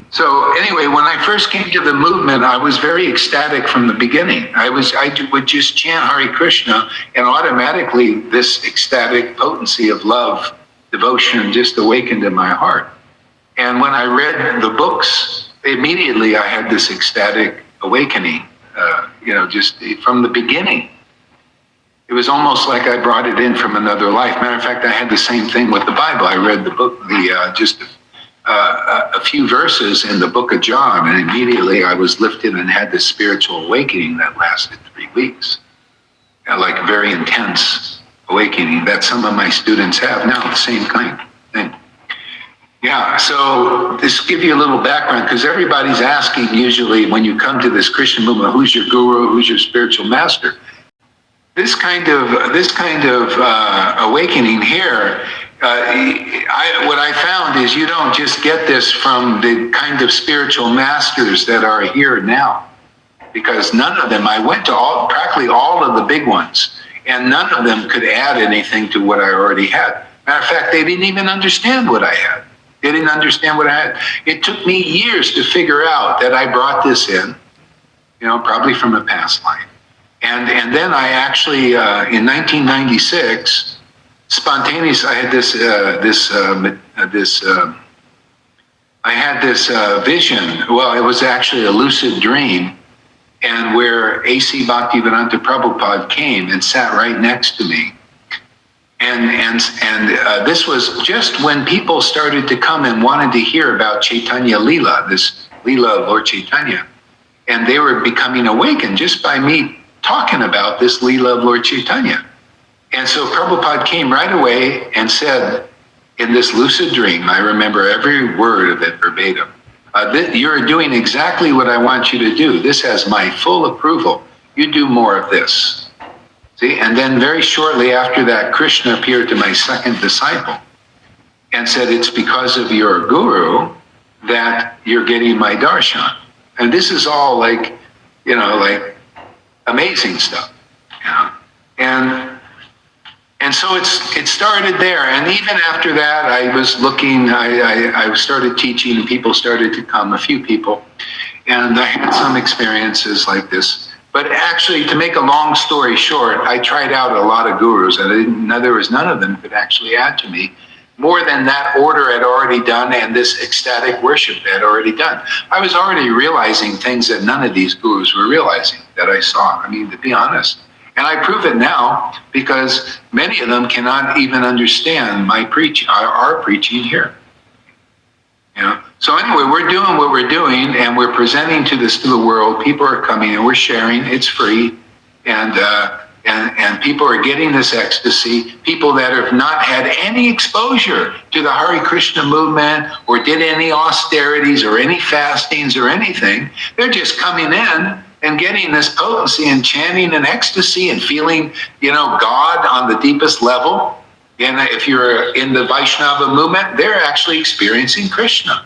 So anyway, when I first came to the movement, I was very ecstatic from the beginning. I would just chant Hare Krishna, and automatically this ecstatic potency of love, devotion just awakened in my heart. And when I read the books, immediately I had this ecstatic awakening, just from the beginning. It was almost like I brought it in from another life. Matter of fact, I had the same thing with the Bible. I read the book, a few verses in the book of John, and immediately I was lifted and had this spiritual awakening that lasted 3 weeks. Like a very intense awakening that some of my students have now, the same kind of thing. Yeah, so this give you a little background, because everybody's asking usually when you come to this Christian movement, who's your guru, who's your spiritual master? This kind of awakening here, what I found is you don't just get this from the kind of spiritual masters that are here now, because none of them, I went to practically all of the big ones, and none of them could add anything to what I already had. Matter of fact, they didn't even understand what I had. They didn't understand what I had. It took me years to figure out that I brought this in, probably from a past life. And then I actually, in 1996, spontaneously, I had this vision. Well, it was actually a lucid dream, and where A.C. Bhaktivedanta Prabhupada came and sat right next to me. And this was just when people started to come and wanted to hear about Chaitanya Leela, this Leela of Lord Chaitanya. And they were becoming awakened just by me talking about this Leela of Lord Chaitanya. And so Prabhupada came right away and said, in this lucid dream, I remember every word of it verbatim, you're doing exactly what I want you to do. This has my full approval. You do more of this. See, and then very shortly after that, Krishna appeared to my second disciple and said, it's because of your guru that you're getting my darshan. And this is all like amazing stuff. And so it started there. And even after that, I was looking, I started teaching, and people started to come, a few people. And I had some experiences like this. But actually, to make a long story short, I tried out a lot of gurus, and there was none of them could actually add to me more than that order had already done and this ecstatic worship had already done. I was already realizing things that none of these gurus were realizing, that I saw. I mean, to be honest. And I prove it now because many of them cannot even understand my our preaching here. So anyway, we're doing what we're doing, and we're presenting to the world. People are coming, and we're sharing. It's free, and people are getting this ecstasy. People that have not had any exposure to the Hare Krishna movement, or did any austerities, or any fastings, or anything, they're just coming in and getting this potency and chanting and ecstasy and feeling, God on the deepest level. And if you're in the Vaishnava movement, they're actually experiencing Krishna,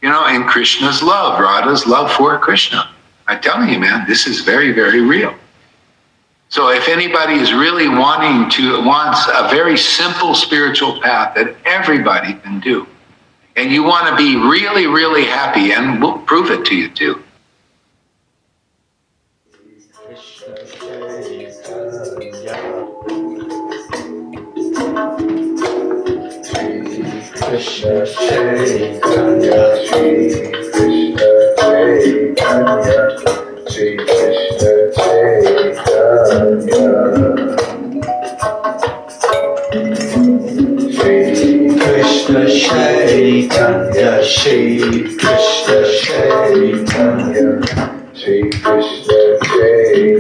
and Krishna's love, Radha's love for Krishna. I'm telling you, man, this is very, very real. So if anybody is really wants a very simple spiritual path that everybody can do, and you want to be really, really happy, and we'll prove it to you too. Krishna Chaitanya, Shri Krishna Chaitanya, Shri Krishna Chaitanya, Shri Krishna Chaitanya, Shri Krishna Chaitanya, Shri Krishna Chaitanya.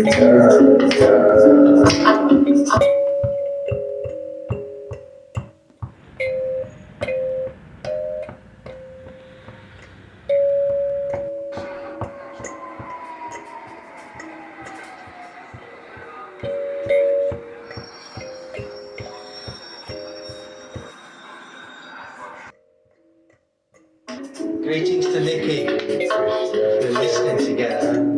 Greetings to Nikki. We're listening together.